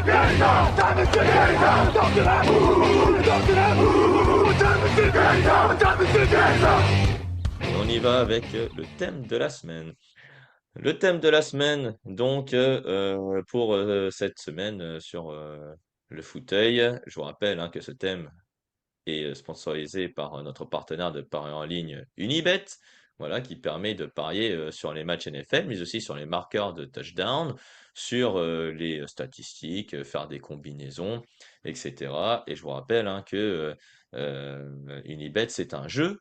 Et on y va avec le thème de la semaine. Le thème de la semaine, donc, pour cette semaine sur le fauteuil, je vous rappelle hein, que ce thème est sponsorisé par notre partenaire de paris en ligne Unibet, voilà, qui permet de parier sur les matchs NFL, mais aussi sur les marqueurs de touchdown, sur les statistiques, faire des combinaisons, etc. Et je vous rappelle hein, que Unibet, c'est un jeu,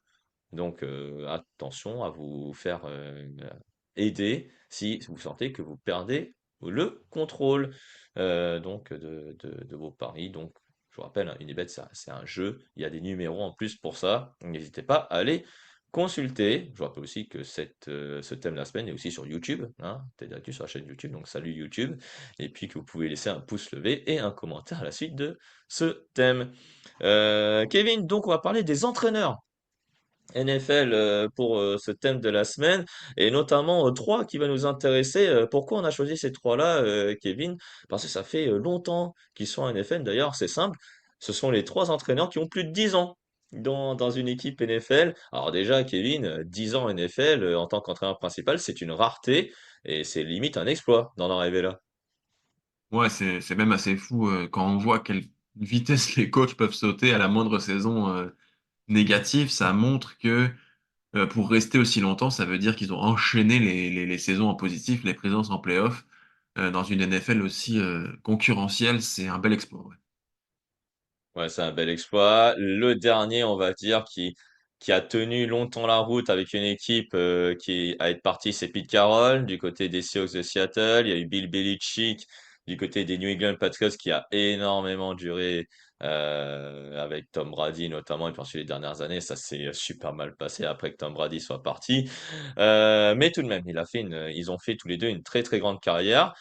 donc attention à vous faire aider si vous sentez que vous perdez le contrôle donc de vos paris. Donc je vous rappelle, hein, Unibet, c'est un jeu. Il y a des numéros en plus pour ça. Donc, n'hésitez pas à aller consulter. Je vous rappelle aussi que ce thème de la semaine est aussi sur YouTube. Hein, T'es d'actu sur la chaîne YouTube. Donc, salut YouTube. Et puis que vous pouvez laisser un pouce levé et un commentaire à la suite de ce thème. Kevin, donc, on va parler des entraîneurs. NFL pour ce thème de la semaine et notamment trois qui va nous intéresser. Pourquoi on a choisi ces trois-là, Kevin? Parce que ça fait longtemps qu'ils sont en NFL. D'ailleurs, c'est simple, ce sont les trois entraîneurs qui ont plus de 10 ans dans une équipe NFL. Alors déjà, Kevin, 10 ans NFL en tant qu'entraîneur principal, c'est une rareté et c'est limite un exploit d'en arriver là. Ouais, c'est même assez fou quand on voit quelle vitesse les coachs peuvent sauter à la moindre saison négative. Ça montre que pour rester aussi longtemps, ça veut dire qu'ils ont enchaîné les saisons en positif, les présences en playoff. Dans une NFL aussi concurrentielle, c'est un bel exploit. Ouais. Ouais, c'est un bel exploit. Le dernier, on va dire, qui a tenu longtemps la route avec une équipe qui a été partie, c'est Pete Carroll du côté des Seahawks de Seattle. Il y a eu Bill Belichick du côté des New England Patriots qui a énormément duré avec Tom Brady notamment. Et puis ensuite, les dernières années, ça s'est super mal passé après que Tom Brady soit parti. Mais tout de même, ils ont fait tous les deux une très très grande carrière.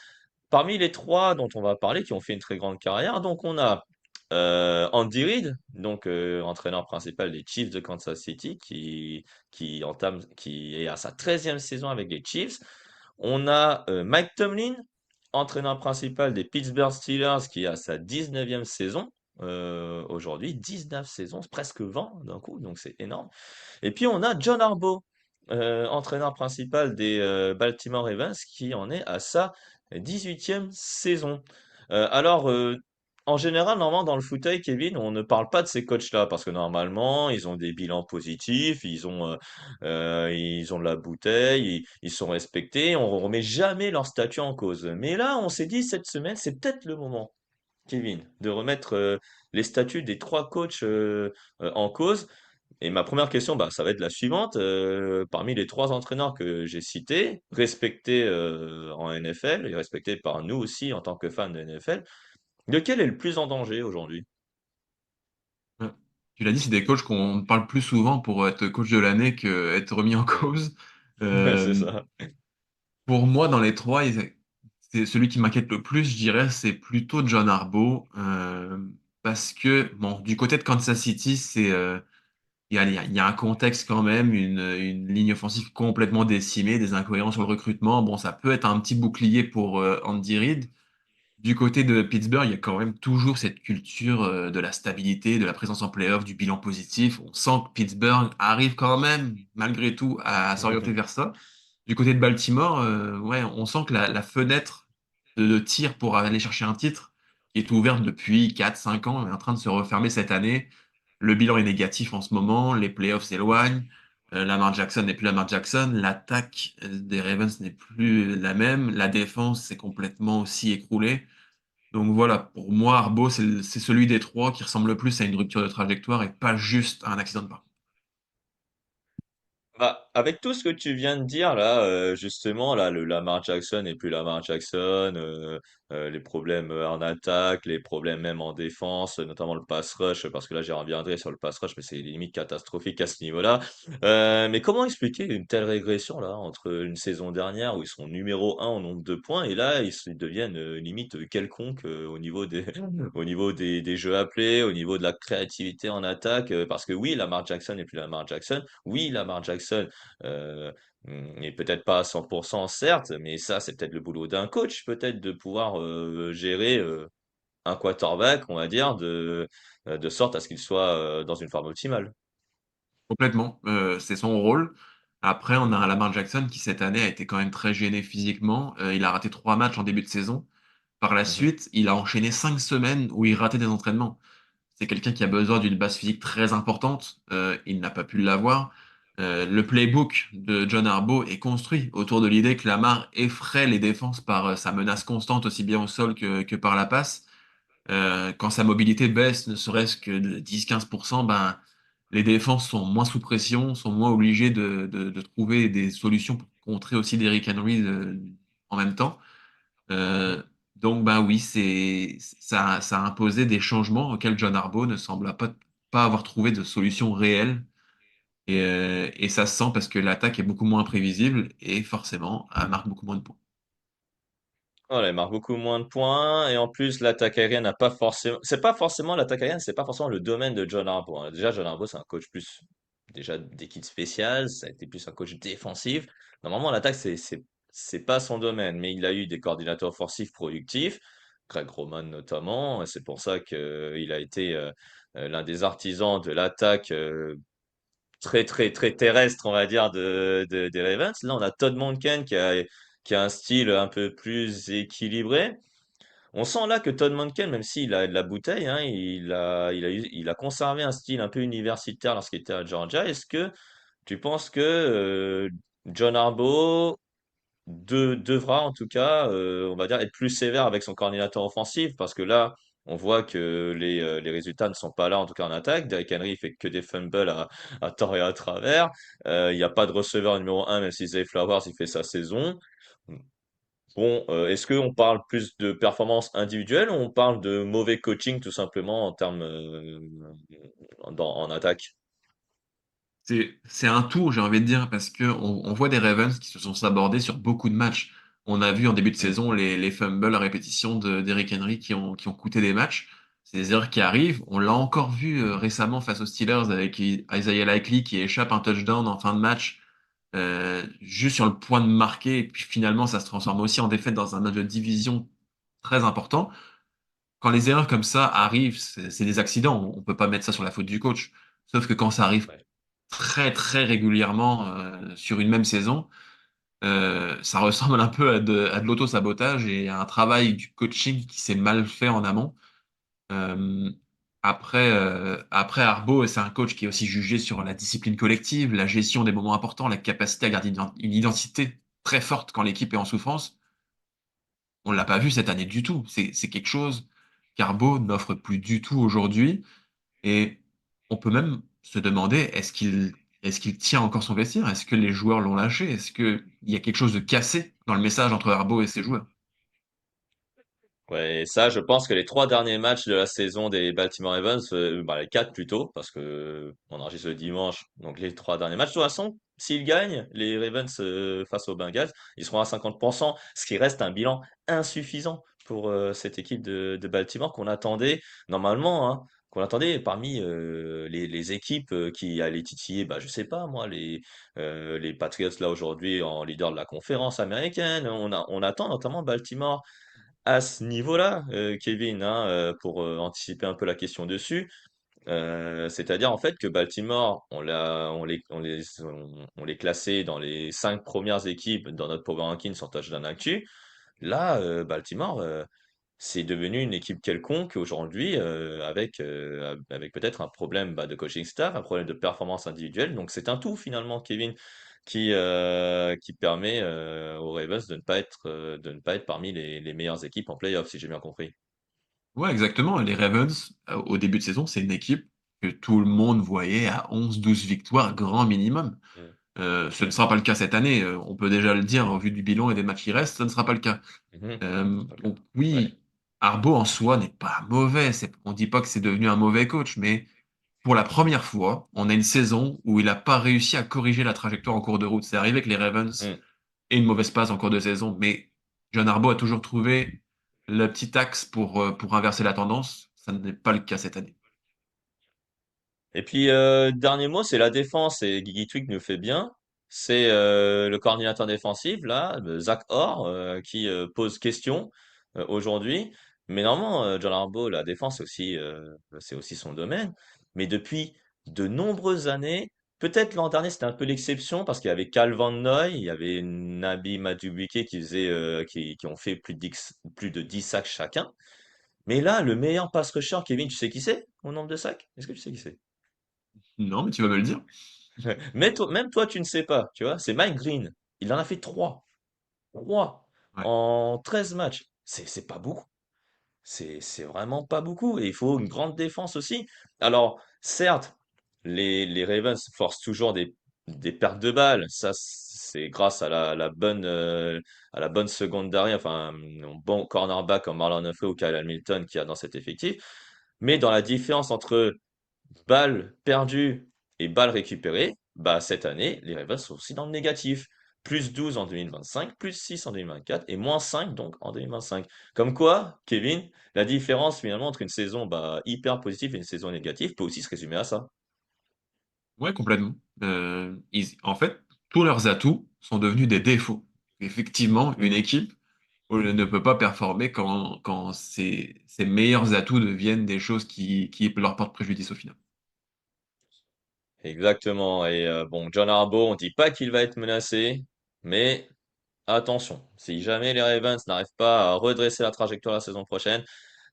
Parmi les trois dont on va parler, qui ont fait une très grande carrière, donc on a Andy Reid, donc entraîneur principal des Chiefs de Kansas City, qui est à sa 13e saison avec les Chiefs. On a Mike Tomlin, entraîneur principal des Pittsburgh Steelers, qui est à sa 19e saison. Aujourd'hui, 19 saisons, c'est presque 20 d'un coup, donc c'est énorme. Et puis on a John Harbaugh, entraîneur principal des Baltimore Ravens, qui en est à sa 18e saison. Alors, en général, normalement, dans le fauteuil, Kevin, on ne parle pas de ces coachs-là, parce que normalement, ils ont des bilans positifs, ils ont de la bouteille, ils sont respectés, on ne remet jamais leur statut en cause. Mais là, on s'est dit, cette semaine, c'est peut-être le moment. Kevin, de remettre les statuts des trois coachs en cause. Et ma première question, bah, ça va être la suivante. Parmi les trois entraîneurs que j'ai cités, respectés en NFL et respectés par nous aussi en tant que fans de NFL, lequel est le plus en danger aujourd'hui? Ouais. Tu l'as dit, c'est des coachs qu'on parle plus souvent pour être coach de l'année que être remis en Hmm. cause. C'est Euh, ça. pour moi, dans les trois, c'est celui qui m'inquiète le plus, je dirais, c'est plutôt John Harbaugh. Parce que, bon, du côté de Kansas City, il y a un contexte quand même, une ligne offensive complètement décimée, des incohérences sur le recrutement. Bon, ça peut être un petit bouclier pour Andy Reid. Du côté de Pittsburgh, il y a quand même toujours cette culture de la stabilité, de la présence en playoff, du bilan positif. On sent que Pittsburgh arrive quand même, malgré tout, à s'orienter vers ça. Du côté de Baltimore, ouais, on sent que la fenêtre de tir pour aller chercher un titre, qui est ouverte depuis 4, 5 ans, est en train de se refermer cette année. Le bilan est négatif en ce moment, les playoffs s'éloignent. Lamar Jackson n'est plus Lamar Jackson, l'attaque des Ravens n'est plus la même, la défense s'est complètement aussi écroulée. Donc voilà, pour moi, Arbo, c'est celui des trois qui ressemble le plus à une rupture de trajectoire et pas juste à un accident de parcours. Bah, avec tout ce que tu viens de dire là, justement, là, le Lamar Jackson et plus Lamar Jackson, les problèmes en attaque, les problèmes même en défense, notamment le pass rush, parce que là, j'y reviendrai sur le pass rush, mais c'est limite catastrophique à ce niveau-là. Mais comment expliquer une telle régression là entre une saison dernière où ils sont numéro un en nombre de points et là ils deviennent limite quelconques au niveau des au niveau des jeux appelés, au niveau de la créativité en attaque, parce que oui, Lamar Jackson et plus Lamar Jackson. Oui, Lamar Jackson euh, n'est peut-être pas à 100%, certes, mais ça, c'est peut-être le boulot d'un coach, peut-être de pouvoir gérer. un quarterback, on va dire, de sorte à ce qu'il soit dans une forme optimale. Complètement. C'est son rôle. Après, on a un Lamar Jackson qui, cette année, a été quand même très gêné physiquement. Il a raté 3 matchs en début de saison. Par la Mhm. suite, il a enchaîné 5 semaines où il ratait des entraînements. C'est quelqu'un qui a besoin d'une base physique très importante. Il n'a pas pu l'avoir. Le playbook de John Harbaugh est construit autour de l'idée que Lamar effraie les défenses par sa menace constante, aussi bien au sol que par la passe. Quand sa mobilité baisse, ne serait-ce que de 10-15%, ben, les défenses sont moins sous pression, sont moins obligées de trouver des solutions pour contrer aussi Derrick Henry en même temps. Mhm. Euh, donc, ben oui, ça a imposé des changements auxquels John Harbaugh ne semble pas avoir trouvé de solution réelle. Et ça se sent parce que l'attaque est beaucoup moins prévisible et forcément, elle marque beaucoup moins de points. Voilà, il marque beaucoup moins de points et en plus l'attaque aérienne n'a pas forcément c'est pas forcément l'attaque aérienne, c'est pas forcément le domaine de John Harbaugh, hein. Déjà John Harbaugh c'est un coach plus déjà d'équipe spéciale, ça a été plus un coach défensif. Normalement l'attaque c'est pas son domaine, mais il a eu des coordinateurs offensifs productifs, Greg Roman notamment, et c'est pour ça que il a été l'un des artisans de l'attaque très très très terrestre, on va dire, des Ravens. Là, on a Todd Monken qui a un style un peu plus équilibré. On sent là que Todd Monken, même s'il a de la bouteille, hein, il a conservé un style un peu universitaire lorsqu'il était à Georgia. Est-ce que tu penses que John Harbaugh devra en tout cas, on va dire, être plus sévère avec son coordinateur offensif parce que là, on voit que les résultats ne sont pas là, en tout cas en attaque. Derrick Henry il fait que des fumbles à tort et à travers. Il n'y a pas de receveur numéro un, même si Zay Flowers il fait sa saison. Bon, est-ce qu'on parle plus de performance individuelle ou on parle de mauvais coaching tout simplement en termes en attaque? C'est un tour, j'ai envie de dire, parce que on voit des Ravens qui se sont sabordés sur beaucoup de matchs. On a vu en début de Mm, saison les fumbles à répétition d'Eric Henry qui ont coûté des matchs. C'est des erreurs qui arrivent. On l'a encore vu récemment face aux Steelers avec Isaiah Likely qui échappe un touchdown en fin de match, juste sur le point de marquer. Et puis finalement, ça se transforme aussi en défaite dans un match de division très important. Quand les erreurs comme ça arrivent, c'est des accidents. On peut pas mettre ça sur la faute du coach. Sauf que quand ça arrive ouais. très très régulièrement sur une même saison, ça ressemble un peu à de l'auto-sabotage et à un travail du coaching qui s'est mal fait en amont. Euh, après Arbo, c'est un coach qui est aussi jugé sur la discipline collective, la gestion des moments importants, la capacité à garder une identité très forte quand l'équipe est en souffrance. On l'a pas vu cette année du tout. C'est quelque chose qu'Arbo n'offre plus du tout aujourd'hui. Et on peut même se demander, est-ce qu'il tient encore son vestiaire? Est-ce que les joueurs l'ont lâché? Est-ce qu'il y a quelque chose de cassé dans le message entre Harbaugh et ses joueurs? Ouais, et ça, je pense que les trois derniers matchs de la saison des Baltimore Ravens, bah, les quatre plutôt, parce que on enregistre le dimanche, donc les trois derniers matchs, de toute façon, s'ils gagnent, les Ravens face aux Bengals, ils seront à 50%, ce qui reste un bilan insuffisant pour cette équipe de Baltimore qu'on attendait normalement, hein, qu'on attendait parmi les équipes qui allaient titiller, bah, je sais pas moi, les Patriots là aujourd'hui en leader de la conférence américaine. On attend notamment Baltimore à ce niveau-là, Kevin, hein, pour anticiper un peu la question dessus, c'est-à-dire en fait que Baltimore, on les classait dans les 5 premières équipes dans notre Power Rankings en touchdown actu. Là, Baltimore, c'est devenu une équipe quelconque aujourd'hui, avec peut-être un problème bah, de coaching staff, un problème de performance individuelle. Donc c'est un tout finalement, Kevin, qui permet aux Ravens de ne pas être parmi les meilleures équipes en playoff, si j'ai bien compris. Ouais, exactement. Les Ravens, au début de saison, c'est une équipe que tout le monde voyait à 11-12 victoires, grand minimum. Mm. Ce ne Mm. sera pas le cas cette année. On peut déjà le dire, au Mm. vu du bilan et des matchs qui restent, ce ne sera pas le cas. Mhm. C'est pas le cas. Donc Ouais. oui, Harbaugh en soi n'est pas mauvais. On ne dit pas que c'est devenu un mauvais coach, mais pour la première fois, on a une saison où il n'a pas réussi à corriger la trajectoire en cours de route. C'est arrivé que les Ravens Mm. aient une mauvaise passe en cours de saison, mais John Harbaugh a toujours trouvé le petit axe pour inverser la tendance. Ça n'est pas le cas cette année. Et puis, dernier mot, c'est la défense, et Guigui Twig nous fait bien. C'est le coordinateur défensif, là, Zach Orr, qui pose question aujourd'hui. Mais normalement, John Harbaugh, la défense, c'est aussi son domaine. Mais depuis de nombreuses années, peut-être l'an dernier, c'était un peu l'exception parce qu'il y avait Cal Van Noy, il y avait Nabi Madubuike qui ont fait plus de 10 sacs chacun. Mais là, le meilleur pass rusher, Kevin, tu sais qui c'est au nombre de sacs? Est-ce que tu sais qui c'est? Non, mais tu vas me le dire. Même toi, tu ne sais pas, tu vois, c'est Mike Green. Il en a fait 3. 3 Ouais. en 13 matchs. C'est pas beaucoup. C'est vraiment pas beaucoup. Et il faut une grande défense aussi. Alors, certes, les Ravens forcent toujours des pertes de balles. Ça, c'est grâce à la bonne secondary, enfin, un bon cornerback comme Marlon Humphrey ou Kyle Hamilton qui a dans cet effectif. Mais dans la différence entre balles perdues et balles récupérées, bah, cette année, les Ravens sont aussi dans le négatif. Plus 12 en 2025, plus 6 en 2024 et moins 5 donc en 2025. Comme quoi, Kevin, la différence finalement entre une saison bah, hyper positive et une saison négative peut aussi se résumer à ça. Ouais, complètement. En fait, tous leurs atouts sont devenus des défauts. Effectivement, une Mhm. équipe ne peut pas performer quand ses meilleurs atouts deviennent des choses qui leur portent préjudice au final. Exactement. Et bon, John Harbaugh, on dit pas qu'il va être menacé, mais attention, si jamais les Ravens n'arrivent pas à redresser la trajectoire la saison prochaine,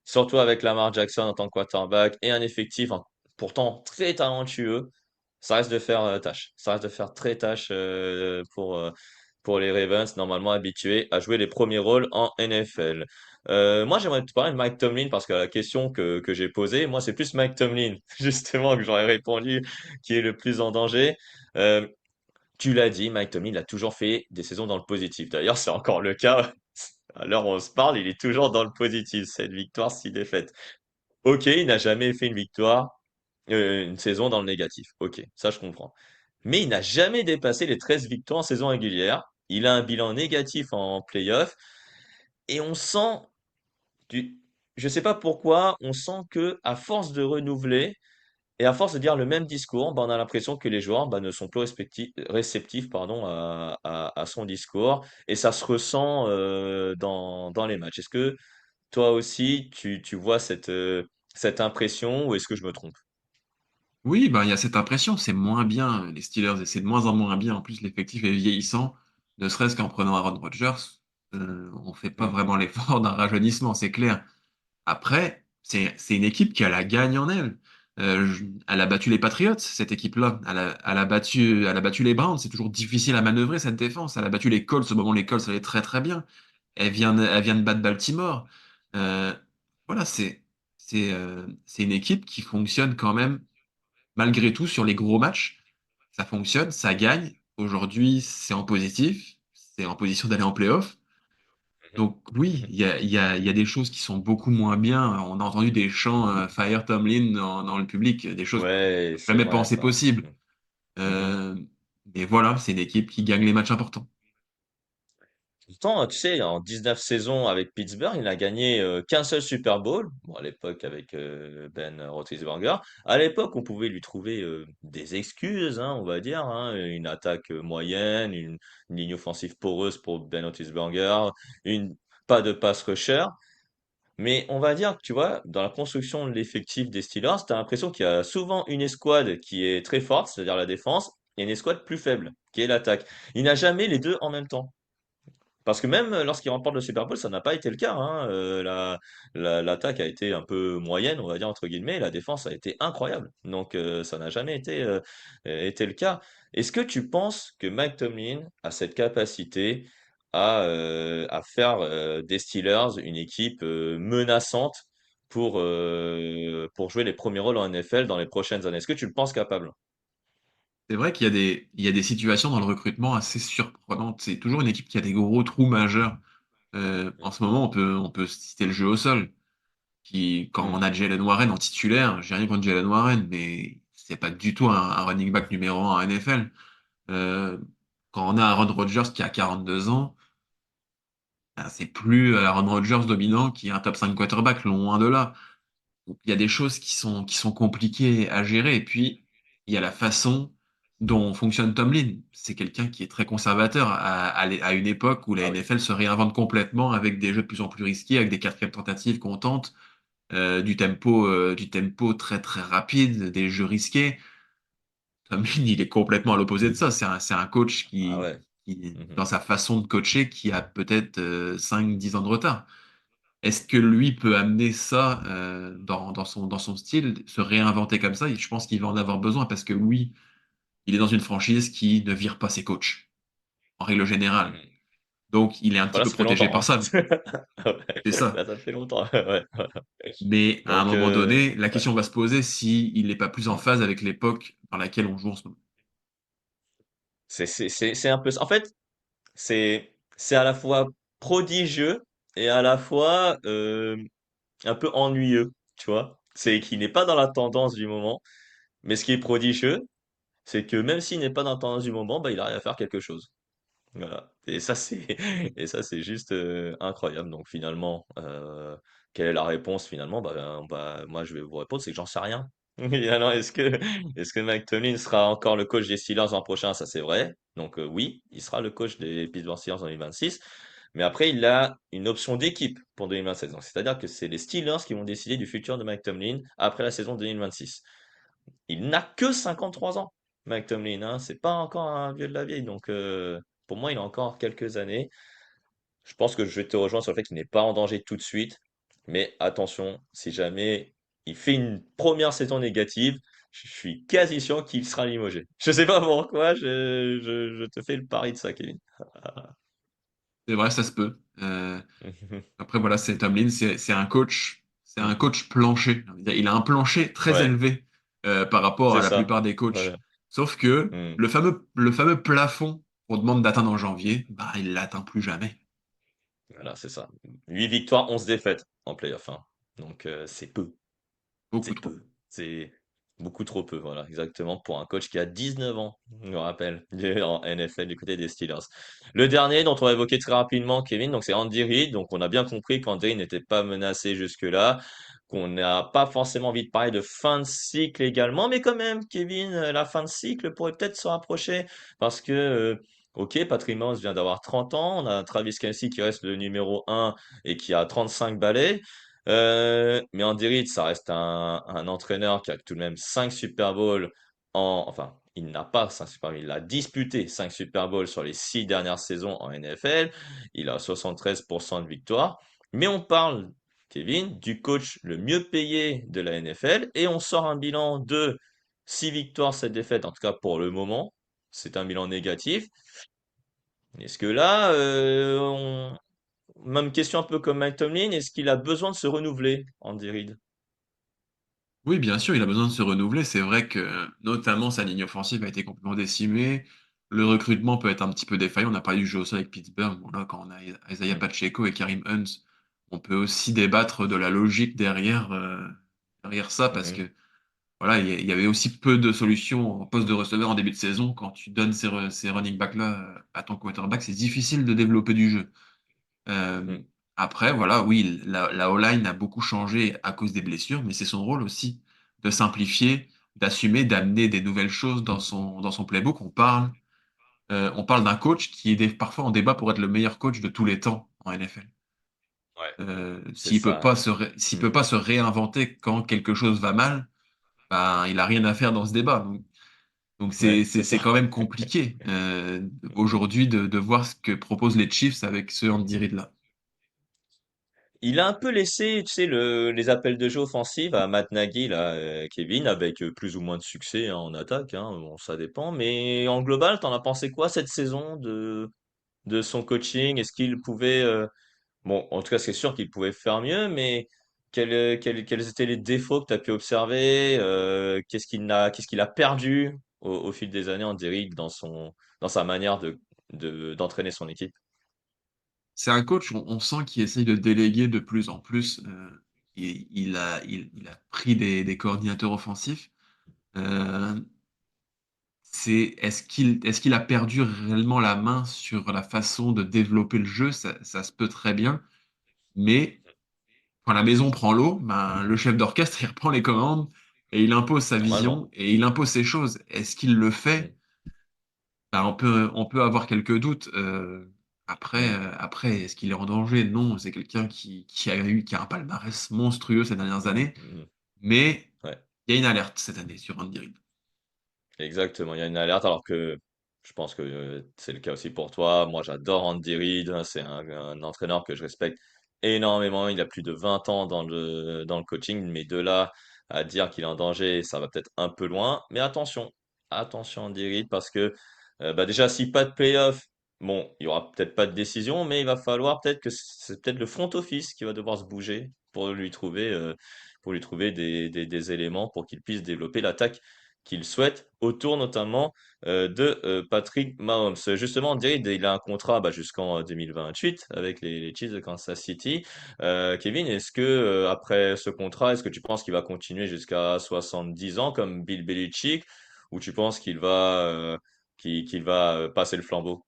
surtout avec Lamar Jackson en tant que quarterback et un effectif pourtant très talentueux, ça reste de faire tâche. Ça reste de faire très tâche pour les Ravens, normalement habitués à jouer les premiers rôles en NFL. Moi, j'aimerais te parler de Mike Tomlin parce que la question que j'ai posée, moi, c'est plus Mike Tomlin, justement, que j'aurais répondu, qui est le plus en danger. Euh, Tu l'as dit, Mike Tomlin a toujours fait des saisons dans le positif. D'ailleurs, c'est encore le cas. À l'heure où on se parle, il est toujours dans le positif. 7 victoires, 6 défaites. Ok, il n'a jamais fait une saison dans le négatif. Ok, ça je comprends. Mais il n'a jamais dépassé les 13 victoires en saison régulière. Il a un bilan négatif en playoff. Et on sent, du... je sais pas pourquoi, on sent que à force de renouveler et à force de dire le même discours, bah, on a l'impression que les joueurs bah, ne sont plus réceptifs pardon, à son discours. Et ça se ressent dans les matchs. Est-ce que toi aussi, tu vois cette impression ou est-ce que je me trompe? Oui, ben, il y a cette impression, c'est moins bien. Les Steelers, et c'est de moins en moins bien. En plus, l'effectif est vieillissant. Ne serait-ce qu'en prenant Aaron Rodgers, on fait pas Mm. vraiment l'effort d'un rajeunissement, c'est clair. Après, c'est une équipe qui a la gagne en elle. Elle a battu les Patriots, cette équipe-là. Elle a battu les Browns. C'est toujours difficile à manœuvrer, cette défense. Elle a battu les Colts. Au moment où les Colts allaient très, très bien. Elle vient de battre Baltimore. Euh, voilà, c'est une équipe qui fonctionne quand même malgré tout, sur les gros matchs, ça fonctionne, ça gagne. Aujourd'hui, c'est en positif, c'est en position d'aller en playoff. Mhm. Donc oui, Mhm. il y a des choses qui sont beaucoup moins bien. On a entendu des chants Fire Tomlin dans le public, des choses qu'on Ouais, n'aurait c'est jamais vrai pensé ça. possible. Mhm. Mhm. Euh, mais voilà, c'est une équipe qui gagne les matchs importants. Pourtant, tu sais, en 19 saisons avec Pittsburgh, il n'a gagné qu'un seul Super Bowl. Bon, à l'époque avec Ben Roethlisberger. À l'époque, on pouvait lui trouver des excuses, hein, on va dire, hein, une attaque moyenne, une ligne offensive poreuse pour Ben Roethlisberger, une pas de pass rusher. Mais on va dire que, tu vois, dans la construction de l'effectif des Steelers, tu as l'impression qu'il y a souvent une escouade qui est très forte, c'est-à-dire la défense, et une escouade plus faible, qui est l'attaque. Il n'a jamais les deux en même temps. Parce que même lorsqu'il remporte le Super Bowl, ça n'a pas été le cas, hein. L'attaque a été un peu moyenne, on va dire entre guillemets, et la défense a été incroyable. Donc ça n'a jamais été le cas. Est-ce que tu penses que Mike Tomlin a cette capacité à faire des Steelers une équipe menaçante pour jouer les premiers rôles en NFL dans les prochaines années? Est-ce que tu le penses capable? C'est vrai il y a des situations dans le recrutement assez surprenantes. C'est toujours une équipe qui a des gros trous majeurs. En ce moment, on peut citer le jeu au sol. Quand on Hmm. a Jalen Warren en titulaire, j'ai rien contre Jalen Warren, mais c'est pas du tout un running back numéro un en NFL. Euh, Quand on a Aaron Rodgers qui a 42 ans, ben, c'est plus Aaron Rodgers dominant qui est un top 5 quarterback, loin de là. Donc, il y a des choses qui sont compliquées à gérer. Et puis, il y a la façon dont fonctionne Tomlin. C'est quelqu'un qui est très conservateur à une époque où la Ah oui. NFL se réinvente complètement avec des jeux de plus en plus risqués, avec des quatrièmes tentatives qu'on tente, du tempo très très rapide, des jeux risqués. Tomlin, il est complètement à l'opposé de ça. C'est un coach Ah ouais. dans Mhm. sa façon de coacher, qui a peut-être 5-10 ans de retard. Est-ce que lui peut amener ça dans son style, se réinventer comme ça? Et je pense qu'il va en avoir besoin parce que oui, il est dans une franchise qui ne vire pas ses coachs, en règle générale. Mhm. Donc, il est un petit Voilà, peu ça fait protégé longtemps, par hein. ça. Ouais. C'est ça. Là, ça fait longtemps. Ouais. Mais à un Donc, moment donné, la ouais. question va se poser si il n'est pas plus en Mm. phase avec l'époque dans laquelle on joue en ce moment. C'est un peu ça. En fait, c'est à la fois prodigieux et à la fois un peu ennuyeux, tu vois. C'est qu'il n'est pas dans la tendance du moment, mais ce qui est prodigieux, c'est que même s'il n'est pas dans la tendance du moment, bah, il arrive à faire quelque chose. Voilà. Et ça, c'est et ça, c'est juste incroyable. Donc finalement, quelle est la réponse finalement? Bah, moi, je vais vous répondre, c'est que j'en sais rien. Et alors, est-ce que Mike Tomlin sera encore le coach des Steelers l'an prochain? Ça, c'est vrai. Donc oui, il sera le coach des Pittsburgh Steelers en 2026. Mais après, il a une option d'équipe pour 2027. Donc, c'est-à-dire que c'est les Steelers qui vont décider du futur de Mike Tomlin après la saison 2026. Il n'a que 53 ans, Mike Tomlin, hein. C'est pas encore un vieux de la vieille. Donc, pour moi, il a encore quelques années. Je pense que je vais te rejoindre sur le fait qu'il n'est pas en danger tout de suite. Mais attention, si jamais il fait une première saison négative, je suis quasi sûr qu'il sera limogé. Je sais pas pourquoi, je te fais le pari de ça, Kevin. C'est vrai, ça se peut. Après, voilà, c'est Tomlin, c'est un coach plancher. Il a un plancher très Ouais, élevé par rapport c'est à la ça. plupart des coachs. Voilà. Sauf que Hmm. le fameux plafond qu'on demande d'atteindre en janvier, bah, il l'atteint plus jamais. Voilà, c'est ça. 8 victoires, 11 défaites en playoff, hein. Donc, c'est peu. Beaucoup C'est trop. peu. C'est beaucoup trop peu, voilà, exactement, pour un coach qui a 19 ans, je me rappelle, il est en NFL du côté des Steelers. Le dernier dont on va évoquer très rapidement, Kevin, donc c'est Andy Reid. Donc on a bien compris qu'Andy Reid n'était pas menacé jusque-là, qu'on n'a pas forcément envie de parler de fin de cycle également, mais quand même, Kevin, la fin de cycle pourrait peut-être se rapprocher parce que, ok, Patrick Mahomes vient d'avoir 30 ans, on a Travis Kelce qui reste le numéro un et qui a 35 balais. Mais Andy Reid, ça reste un entraîneur qui a tout de même 5 Super Bowls enfin, il n'a pas 5 Super Bowls, il a disputé 5 Super Bowls sur les 6 dernières saisons en NFL. Il a 73% de victoires. Mais on parle, Kevin, du coach le mieux payé de la NFL et on sort un bilan de 6 victoires, 7 défaites, en tout cas pour le moment. C'est un bilan négatif. Est-ce que là, même question un peu comme Mike Tomlin, est-ce qu'il a besoin de se renouveler, Andy Reid? Oui, bien sûr, il a besoin de se renouveler. C'est vrai que notamment sa ligne offensive a été complètement décimée. Le recrutement peut être un petit peu défaillant. On n'a pas eu jeu au sol avec Pittsburgh. Bon, là, quand on a Isaiah Hmm, Pacheco et Karim Hunt, on peut aussi débattre de la logique derrière ça parce mhm. que voilà, il y avait aussi peu de solutions en poste de receveur en début de saison. Quand tu donnes ces running backs-là à ton quarterback, c'est difficile de développer du jeu. Euh, Hmm. Après, voilà, oui, la O-line a beaucoup changé à cause des blessures, mais c'est son rôle aussi de simplifier, d'assumer, d'amener des nouvelles choses dans son playbook. On parle d'un coach qui est parfois en débat pour être le meilleur coach de tous les temps en NFL. Ouais, c'est S'il peut Hmm. pas se réinventer quand quelque chose va mal, ben, il a rien à faire dans ce débat. Donc Ouais, c'est c'est ça. quand même compliqué aujourd'hui de voir ce que proposent les Chiefs avec ce Andy Reid-là. Il a un peu laissé, tu sais, les appels de jeu offensifs à Matt Nagy, là, Kevin, avec plus ou moins de succès hein, en attaque, hein, bon, ça dépend. Mais en global, t'en as pensé quoi cette saison de son coaching? Est-ce qu'il pouvait, bon, en tout cas, c'est sûr qu'il pouvait faire mieux, mais quels étaient les défauts que tu as pu observer? Qu'est-ce qu'il a perdu au fil des années en Derrick dans sa manière d'entraîner son équipe? C'est un coach, on sent qu'il essaye de déléguer de plus en plus. Il a pris des coordinateurs offensifs. Euh, est-ce qu'il a perdu réellement la main sur la façon de développer le jeu? Ça se peut très bien. Mais quand la maison prend l'eau, ben, le chef d'orchestre, il reprend les commandes et il impose sa Normalement. vision et il impose ses choses. Est-ce qu'il le Mm. fait? Bah, on peut avoir quelques doutes. Mmh, Après, est-ce qu'il est en danger? Non, c'est quelqu'un qui a un palmarès monstrueux ces dernières années, mmh, mais ouais. il y a une alerte cette année sur Andy Reid. Exactement, il y a une alerte alors que je pense que, c'est le cas aussi pour toi. Moi, j'adore Andy Reid, hein, c'est un entraîneur que je respecte énormément. Il a plus de 20 ans dans le coaching, mais de là à dire qu'il est en danger, ça va peut-être un peu loin. Mais attention, attention Andy Reid parce que, bah, déjà si pas de play-off, bon, il y aura peut-être pas de décision, mais il va falloir peut-être que c'est peut-être le front office qui va devoir se bouger pour lui trouver des éléments pour qu'il puisse développer l'attaque qu'il souhaite, autour notamment de Patrick Mahomes. Justement, on dirait il a un contrat bah, jusqu'en 2028 avec les Chiefs de Kansas City. Kevin, est-ce que après ce contrat, est-ce que tu penses qu'il va continuer jusqu'à 70 ans comme Bill Belichick ou tu penses qu'il va passer le flambeau?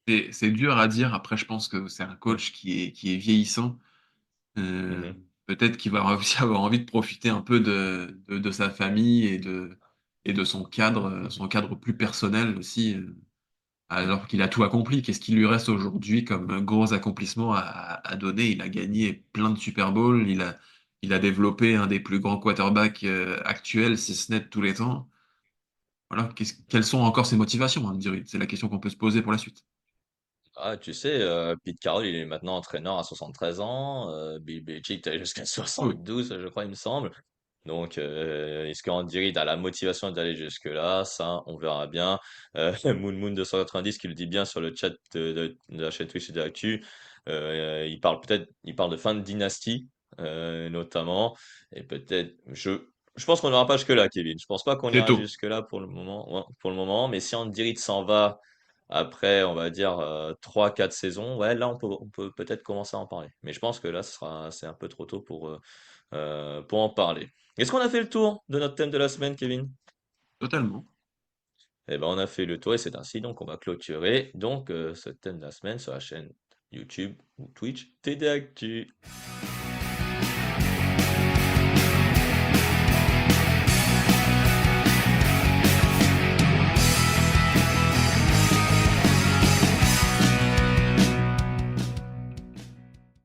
C'est dur à dire. Après, je pense que c'est un coach qui est vieillissant. Mhm, Peut-être qu'il va aussi avoir envie de profiter un peu de sa famille et de son cadre plus personnel aussi, mhm. alors qu'il a tout accompli. Qu'est-ce qui lui reste aujourd'hui comme gros accomplissement à donner? Il a gagné plein de Super Bowls, il a développé un des plus grands quarterbacks actuels, si ce n'est de tous les temps. Voilà, quelles sont encore ses motivations, hein, Dirk? C'est la question qu'on peut se poser pour la suite. Ah, tu sais, Pete Carroll, il est maintenant entraîneur à 73 ans. Bill Belichick, t'as jusqu'à Oui, 72, je crois, il me semble. Donc, est-ce qu'Andy Reid a la motivation d'aller jusque-là? Ça, on verra bien. Moon 290 qui le dit bien sur le chat de la chaîne Twitch de l'actu. Il parle de fin de dynastie, notamment. Et peut-être, je pense qu'on n'ira pas jusque-là, Kevin. Je pense pas qu'on c'est ira tôt. jusque-là pour le moment. Ouais, pour le moment. Mais si Andy Reid s'en va après, on va dire, 3-4 saisons, ouais, là, on peut peut-être commencer à en parler. Mais je pense que là, c'est un peu trop tôt pour en parler. Est-ce qu'on a fait le tour de notre thème de la semaine, Kevin? Totalement. Eh ben, on a fait le tour et c'est ainsi donc on va clôturer donc ce thème de la semaine sur la chaîne YouTube ou Twitch TD Actu.